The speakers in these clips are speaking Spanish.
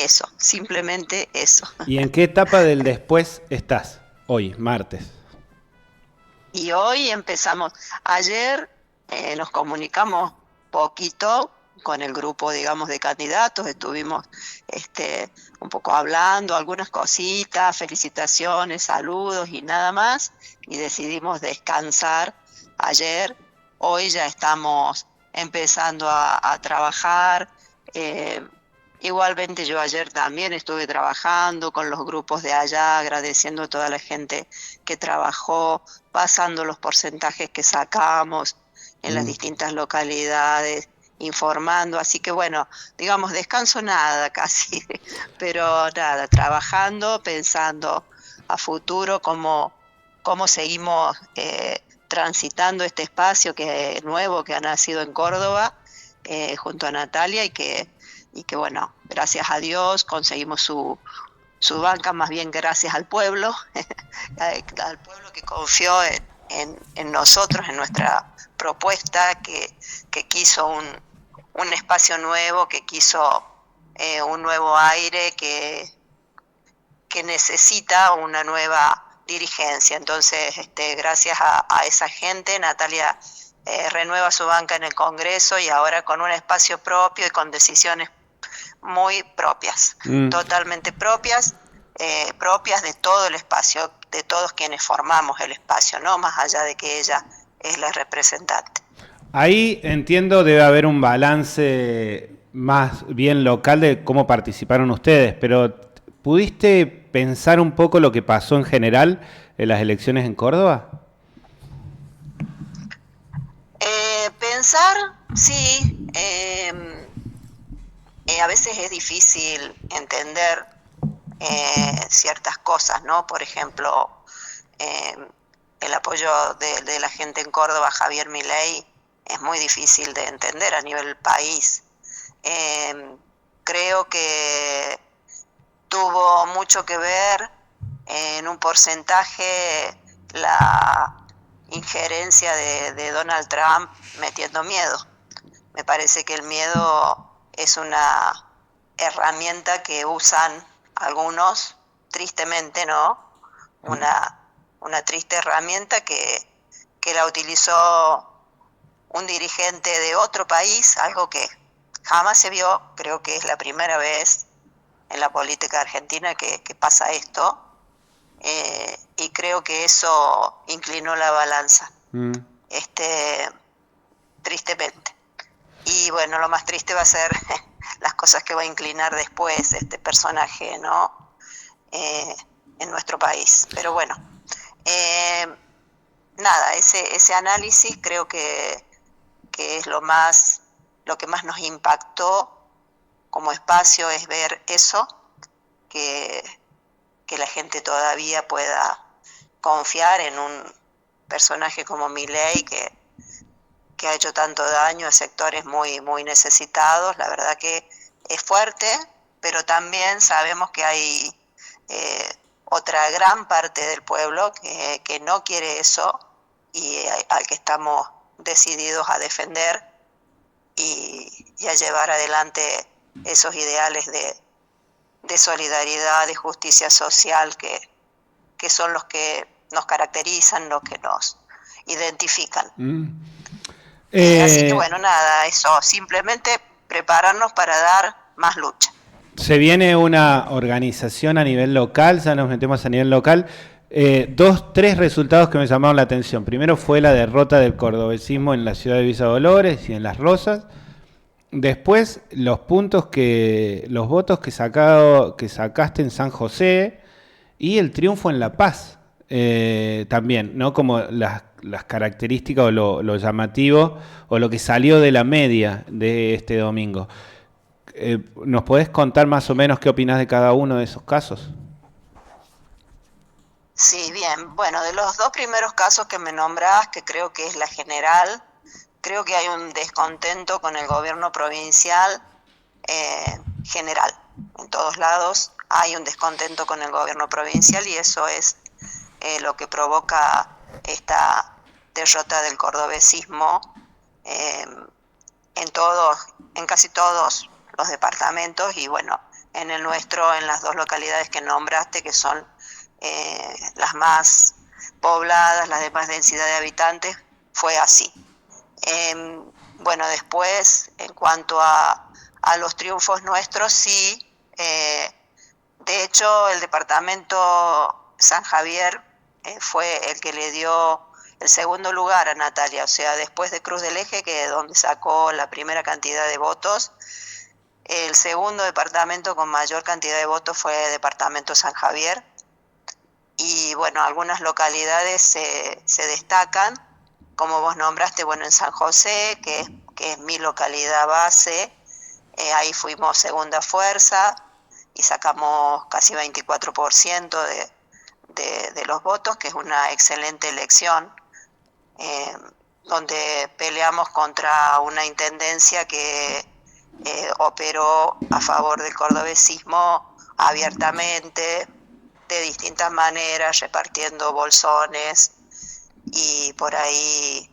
eso, simplemente eso. ¿Y en qué etapa del después estás hoy, martes? Y hoy empezamos, ayer nos comunicamos poquito con el grupo, digamos, de candidatos, estuvimos un poco hablando, algunas cositas, felicitaciones, saludos y nada más, y decidimos descansar ayer. Hoy ya estamos empezando a trabajar. eh, Igualmente yo ayer también estuve trabajando con los grupos de allá, agradeciendo a toda la gente que trabajó, pasando los porcentajes que sacamos en las Mm. distintas localidades, informando. Así que bueno, digamos, descanso nada casi, pero nada, trabajando, pensando a futuro cómo seguimos transitando este espacio nuevo que ha nacido en Córdoba, junto a Natalia, y que bueno, gracias a Dios conseguimos su banca, más bien gracias al pueblo, al pueblo que confió en nosotros, en nuestra propuesta, que quiso un espacio nuevo, que quiso un nuevo aire, que necesita una nueva dirigencia. Entonces, gracias a esa gente, Natalia renueva su banca en el Congreso y ahora con un espacio propio y con decisiones muy propias, Mm. totalmente propias, propias de todo el espacio, de todos quienes formamos el espacio, no más allá de que ella es la representante. Ahí entiendo debe haber un balance más bien local de cómo participaron ustedes, pero ¿pudiste pensar un poco lo que pasó en general en las elecciones en Córdoba? Pensar, sí, a veces es difícil entender ciertas cosas, ¿no? Por ejemplo, eh, el apoyo de la gente en Córdoba a Javier Milei es muy difícil de entender a nivel país. Eh, Creo que tuvo mucho que ver en un porcentaje la injerencia de Donald Trump metiendo miedo. Me parece que el miedo es una herramienta que usan algunos, tristemente, ¿no? Una triste herramienta que la utilizó un dirigente de otro país, algo que jamás se vio. Creo que es la primera vez en la política argentina que pasa esto, y creo que eso inclinó la balanza, Mm. este, tristemente. Y bueno, lo más triste va a ser las cosas que va a inclinar después este personaje, ¿no? Eh, en nuestro país. Pero bueno, eh, nada, ese análisis creo que es lo que más nos impactó como espacio, es ver eso, que, que la gente todavía pueda confiar en un personaje como Milei, que ha hecho tanto daño a sectores muy, muy necesitados. La verdad que es fuerte, pero también sabemos que hay otra gran parte del pueblo que no quiere eso, y al que estamos decididos a defender y a llevar adelante esos ideales de solidaridad, de justicia social, que son los que nos caracterizan, los que nos identifican. Mm. Así que Eh, bueno, nada, eso, simplemente prepararnos para dar más lucha. Se viene una organización a nivel local, ya nos metemos a nivel local. Tres resultados que me llamaron la atención. Primero fue la derrota del cordobesismo en la ciudad de Villa Dolores y en Las Rosas. Después, los votos que sacaste en San José y el triunfo en La Paz. También, ¿no? Como las características o lo llamativo o lo que salió de la media de este domingo. ¿Nos podés contar más o menos qué opinás de cada uno de esos casos? Sí, bien, bueno, de los dos primeros casos que me nombrás, que creo que es la general, creo que hay un descontento con el gobierno provincial, general. En todos lados hay un descontento con el gobierno provincial, y eso es lo que provoca esta derrota del cordobesismo, eh, en casi todos los departamentos, y bueno, en el nuestro, en las dos localidades que nombraste, que son las más pobladas, las de más densidad de habitantes, fue así. Bueno, después, en cuanto a los triunfos nuestros, sí, de hecho, el departamento San Javier fue el que le dio el segundo lugar a Natalia, o sea, después de Cruz del Eje, que es donde sacó la primera cantidad de votos, el segundo departamento con mayor cantidad de votos fue el departamento San Javier. Y bueno, algunas localidades se destacan, como vos nombraste, bueno, en San José, que es mi localidad base, ahí fuimos segunda fuerza y sacamos casi 24% de los votos, que es una excelente elección, donde peleamos contra una intendencia que operó a favor del cordobesismo abiertamente, de distintas maneras, repartiendo bolsones y por ahí,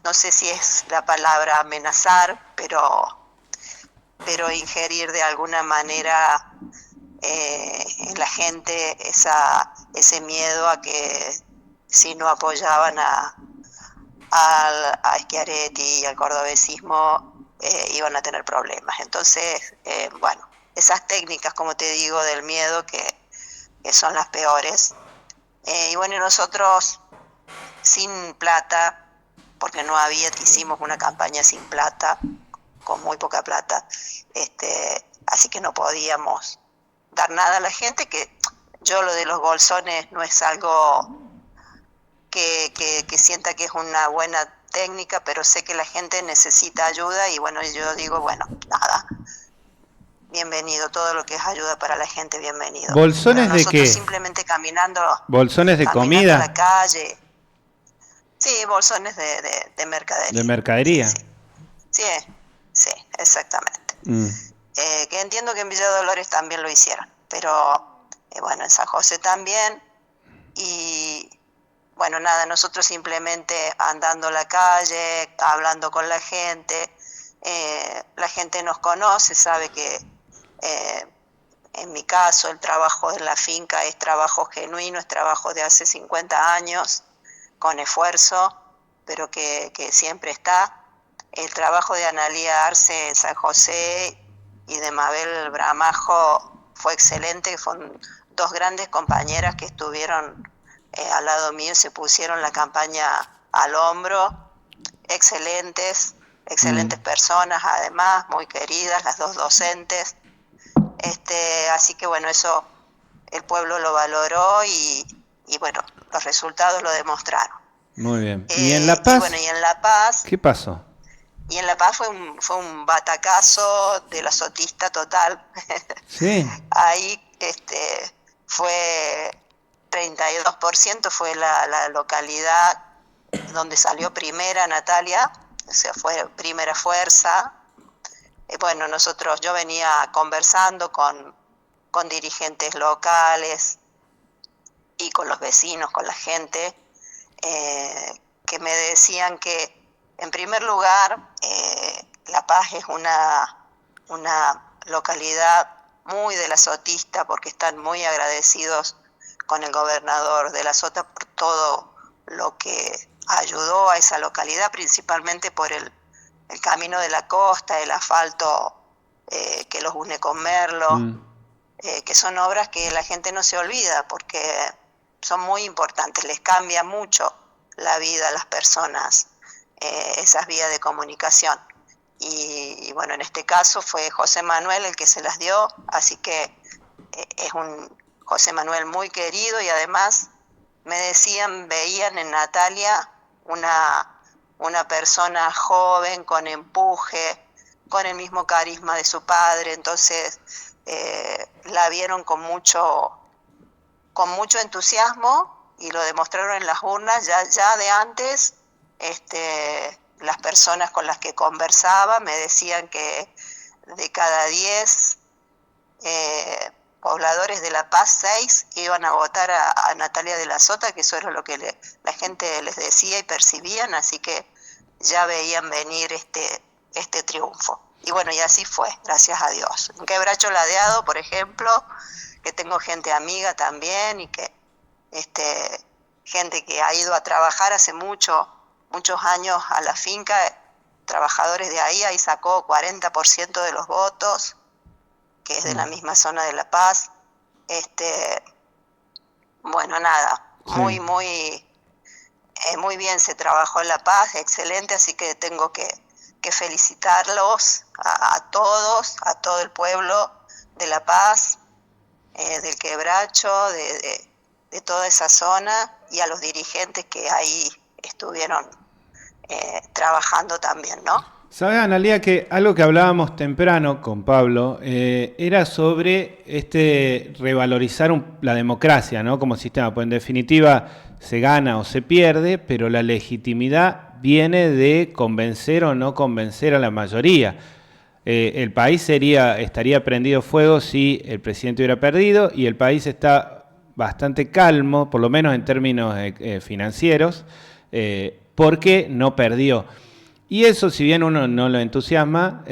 no sé si es la palabra amenazar, pero ingerir de alguna manera en la gente ese miedo a que si no apoyaban a Schiaretti y al cordobesismo iban a tener problemas. Entonces, bueno, esas técnicas, como te digo, del miedo que son las peores. Y bueno, nosotros sin plata, porque no había, hicimos una campaña sin plata, con muy poca plata, así que no podíamos dar nada a la gente, que yo lo de los bolsones no es algo que sienta que es una buena técnica, pero sé que la gente necesita ayuda y bueno, yo digo, bueno, nada, bienvenido, todo lo que es ayuda para la gente, bienvenido. ¿Bolsones Pero de nosotros qué? simplemente caminando ¿Bolsones de a la comida? calle, sí, bolsones de ¿De mercadería, sí, mercadería? sí, sí, sí, exactamente. Mm. Que entiendo que en Villa Dolores también lo hicieron, pero bueno, en San José también. Y bueno, nada, nosotros simplemente andando a la calle, hablando con la gente nos conoce, sabe que en mi caso el trabajo en la finca es trabajo genuino, es trabajo de hace 50 años, con esfuerzo, pero que siempre está. El trabajo de Analía Arce en San José y de Mabel Bramajo fue excelente, fueron dos grandes compañeras que estuvieron al lado mío, se pusieron la campaña al hombro, excelentes, excelentes personas, además, muy queridas, las dos docentes. Así que bueno, eso el pueblo lo valoró y bueno, los resultados lo demostraron. Muy bien. ¿Y en La Y bueno, Paz? y en La Paz, ¿Qué pasó? fue un batacazo de la sotista total. Sí. Ahí fue 32%, fue la localidad donde salió primera Natalia, o sea, fue primera fuerza. Bueno, yo venía conversando con dirigentes locales y con los vecinos, con la gente, que me decían que, en primer lugar, La Paz es una localidad muy de la sotista, porque están muy agradecidos con el gobernador de la Sota por todo lo que ayudó a esa localidad, principalmente por el camino de la costa, el asfalto que los une con Merlo, que son obras que la gente no se olvida porque son muy importantes, les cambia mucho la vida a las personas, esas vías de comunicación. Y bueno, en este caso fue José Manuel el que se las dio, así que es un José Manuel muy querido y además me decían, veían en Natalia una persona joven, con empuje, con el mismo carisma de su padre, entonces la vieron con mucho entusiasmo y lo demostraron en las urnas. Ya de antes, las personas con las que conversaba me decían que de cada 10 pobladores de La Paz, 6 iban a votar a Natalia de la Sota, que eso era lo que la gente les decía y percibían, así que ya veían venir este triunfo. Y bueno, y así fue, gracias a Dios. En Quebracho Ladeado, por ejemplo, que tengo gente amiga también y que gente que ha ido a trabajar hace muchos años a la finca, trabajadores de ahí sacó 40% de los votos, que es de la misma zona de La Paz. Bueno, nada, Sí. muy bien se trabajó en La Paz, excelente, así que tengo que felicitarlos a todos, a todo el pueblo de La Paz, del Quebracho, de toda esa zona, y a los dirigentes que ahí estuvieron trabajando también, ¿no? ¿Sabes, Analía, que algo que hablábamos temprano con Pablo era sobre revalorizar la democracia, ¿no? Como sistema? Pues en definitiva se gana o se pierde, pero la legitimidad viene de convencer o no convencer a la mayoría. El país estaría prendido fuego si el presidente hubiera perdido, y el país está bastante calmo, por lo menos en términos financieros, porque no perdió. Y eso, si bien uno no lo entusiasma,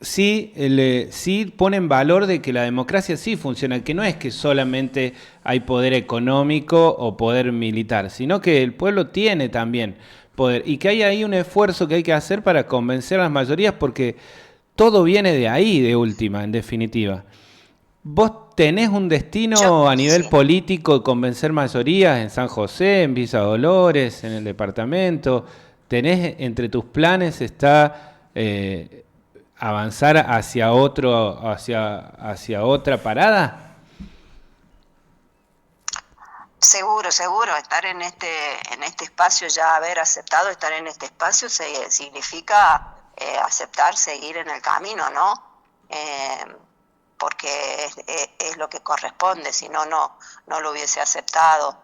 sí pone en valor de que la democracia sí funciona, que no es que solamente hay poder económico o poder militar, sino que el pueblo tiene también poder, y que hay ahí un esfuerzo que hay que hacer para convencer a las mayorías, porque todo viene de ahí, de última, en definitiva. ¿Vos tenés un destino a nivel Sí. político de convencer mayorías en San José, en Villa Dolores, en el departamento? ¿Tenés entre tus planes está avanzar hacia otra parada? Seguro, estar en este espacio, ya haber aceptado estar en este espacio significa aceptar seguir en el camino, ¿no? Porque es lo que corresponde, si no, no lo hubiese aceptado.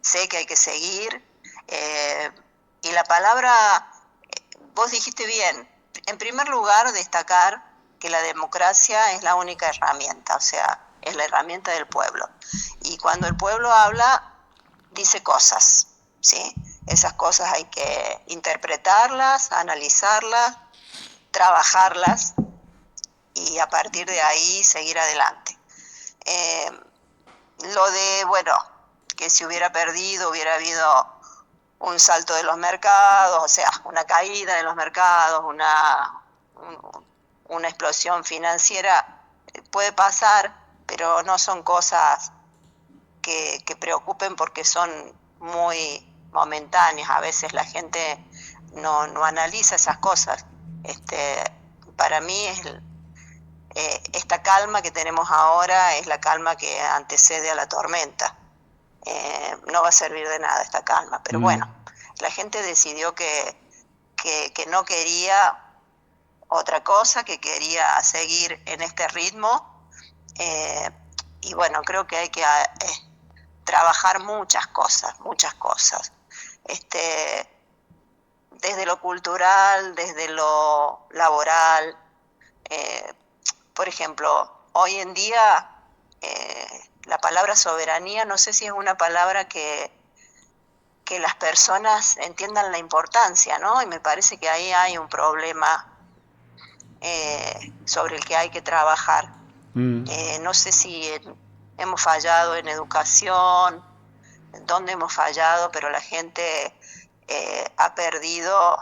Sé que hay que seguir, y la palabra, vos dijiste bien, en primer lugar destacar que la democracia es la única herramienta, o sea, es la herramienta del pueblo. Y cuando el pueblo habla, dice cosas, ¿sí? Esas cosas hay que interpretarlas, analizarlas, trabajarlas y a partir de ahí seguir adelante. Lo de, bueno, que si hubiera perdido, hubiera habido un salto de los mercados, o sea, una caída de los mercados, una explosión financiera, puede pasar, pero no son cosas que preocupen porque son muy momentáneas. A veces la gente no analiza esas cosas. Para mí esta calma que tenemos ahora es la calma que antecede a la tormenta. No va a servir de nada esta calma, pero bueno, la gente decidió que no quería otra cosa, que quería seguir en este ritmo, y bueno, creo que hay que trabajar muchas cosas, desde lo cultural, desde lo laboral. Por ejemplo, hoy en día la palabra soberanía, no sé si es una palabra que las personas entiendan la importancia, ¿no? Y me parece que ahí hay un problema sobre el que hay que trabajar. No sé si hemos fallado en educación, en dónde hemos fallado, pero la gente ha perdido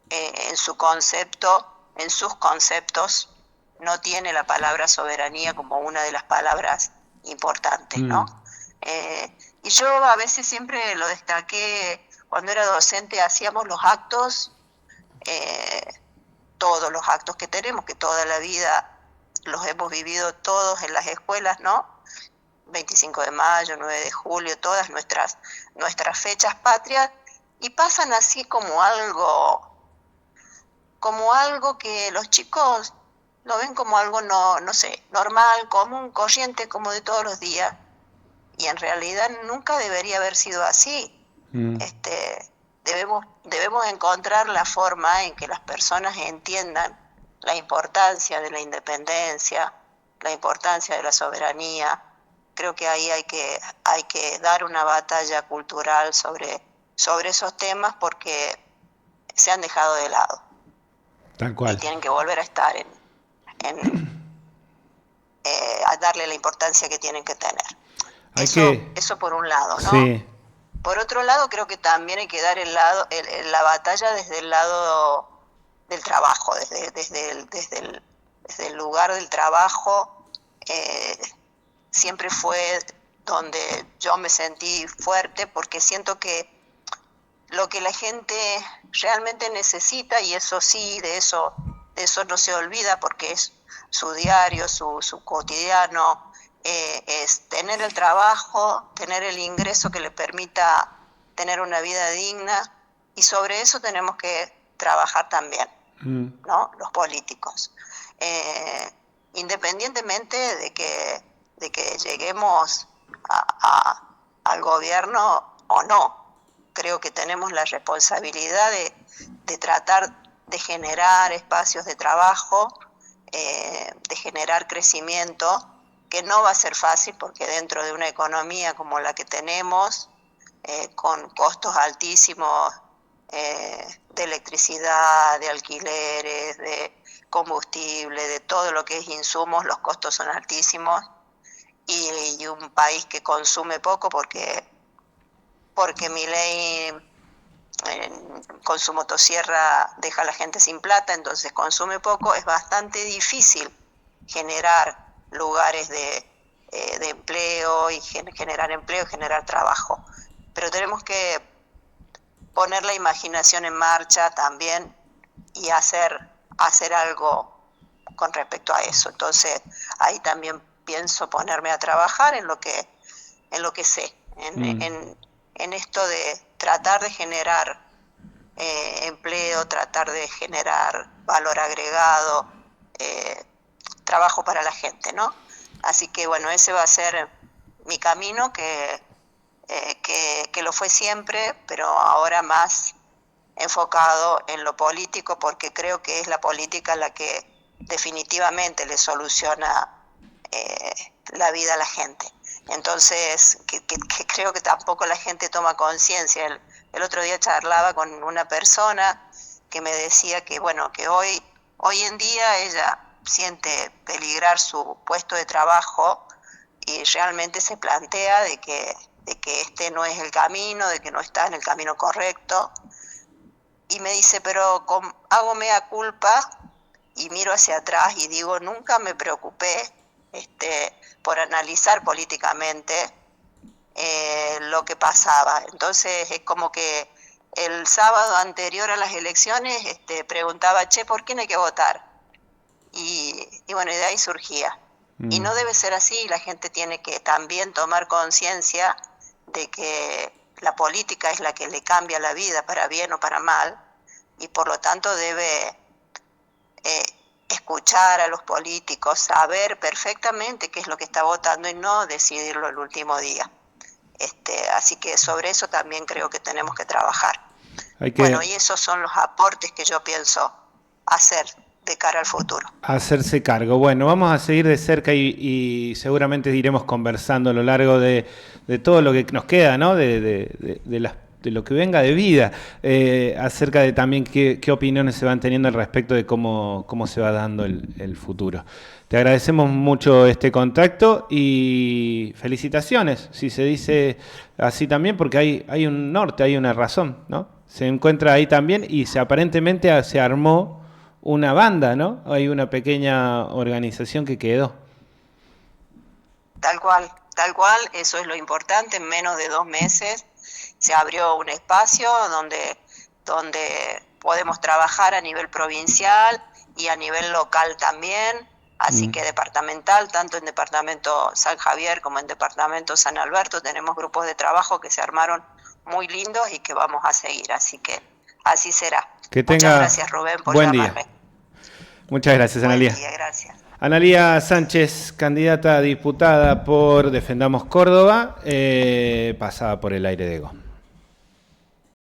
en su concepto, en sus conceptos, no tiene la palabra soberanía como una de las palabras importantes, ¿no? Y yo a veces siempre lo destaqué, cuando era docente hacíamos los actos, todos los actos que tenemos, que toda la vida los hemos vivido todos en las escuelas, ¿no? 25 de mayo, 9 de julio, todas nuestras fechas patrias, y pasan así como algo que los chicos lo ven como algo no sé, normal, común, corriente, como de todos los días, y en realidad nunca debería haber sido así. Debemos encontrar la forma en que las personas entiendan la importancia de la independencia, la importancia de la soberanía. Creo que ahí hay que dar una batalla cultural sobre esos temas, porque se han dejado de lado. Tal y cual. tienen que volver a estar a darle la importancia que tienen que tener. Eso por un lado, ¿no? Sí. Por otro lado, creo que también hay que dar la batalla desde el lado del trabajo, desde el lugar del trabajo. Siempre fue donde yo me sentí fuerte, porque siento que lo que la gente realmente necesita, y eso sí, de eso no se olvida, porque es su diario, su cotidiano, es tener el trabajo, tener el ingreso que le permita tener una vida digna, y sobre eso tenemos que trabajar también, ¿no? Los políticos. Independientemente de que lleguemos al gobierno o no, creo que tenemos la responsabilidad de tratar de generar espacios de trabajo, de generar crecimiento, que no va a ser fácil, porque dentro de una economía como la que tenemos, con costos altísimos de electricidad, de alquileres, de combustible, de todo lo que es insumos, los costos son altísimos, y un país que consume poco porque Milei con su motosierra deja a la gente sin plata, entonces consume poco. Es bastante difícil generar lugares de empleo y generar trabajo, pero tenemos que poner la imaginación en marcha también y hacer algo con respecto a eso. Entonces ahí también pienso ponerme a trabajar en lo que sé, en esto de tratar de generar empleo, tratar de generar valor agregado, trabajo para la gente, ¿no? Así que bueno, ese va a ser mi camino, que lo fue siempre, pero ahora más enfocado en lo político, porque creo que es la política la que definitivamente le soluciona la vida a la gente. Entonces, que creo que tampoco la gente toma conciencia. El otro día charlaba con una persona que me decía que, bueno, que hoy en día ella siente peligrar su puesto de trabajo, y realmente se plantea de que este no es el camino, de que no está en el camino correcto. Y me dice, pero hago mea culpa y miro hacia atrás y digo, nunca me preocupé por analizar políticamente lo que pasaba. Entonces es como que el sábado anterior a las elecciones preguntaba, ¿por quién hay que votar? Y bueno, y de ahí surgía. Y no debe ser así. La gente tiene que también tomar conciencia de que la política es la que le cambia la vida para bien o para mal, y por lo tanto debe escuchar a los políticos, saber perfectamente qué es lo que está votando y no decidirlo el último día. Así que sobre eso también creo que tenemos que trabajar. Bueno, y esos son los aportes que yo pienso hacer de cara al futuro. Hacerse cargo. Bueno, vamos a seguir de cerca y seguramente iremos conversando a lo largo de todo lo que nos queda, ¿no? De lo que venga de vida, acerca de también qué opiniones se van teniendo al respecto de cómo se va dando el futuro. Te agradecemos mucho este contacto y felicitaciones, si se dice así también, porque hay un norte, hay una razón, ¿no? Se encuentra ahí también y aparentemente se armó una banda, ¿no? Hay una pequeña organización que quedó. Tal cual, eso es lo importante. En menos de 2 meses se abrió un espacio donde podemos trabajar a nivel provincial y a nivel local también, así que departamental, tanto en departamento San Javier como en departamento San Alberto, tenemos grupos de trabajo que se armaron muy lindos y que vamos a seguir, así que así será. Muchas gracias, Rubén, por llamarme. Muchas gracias, Analía. Buen día, gracias. Analía Sánchez, candidata a diputada por Defendamos Córdoba, pasada por el aire de Go.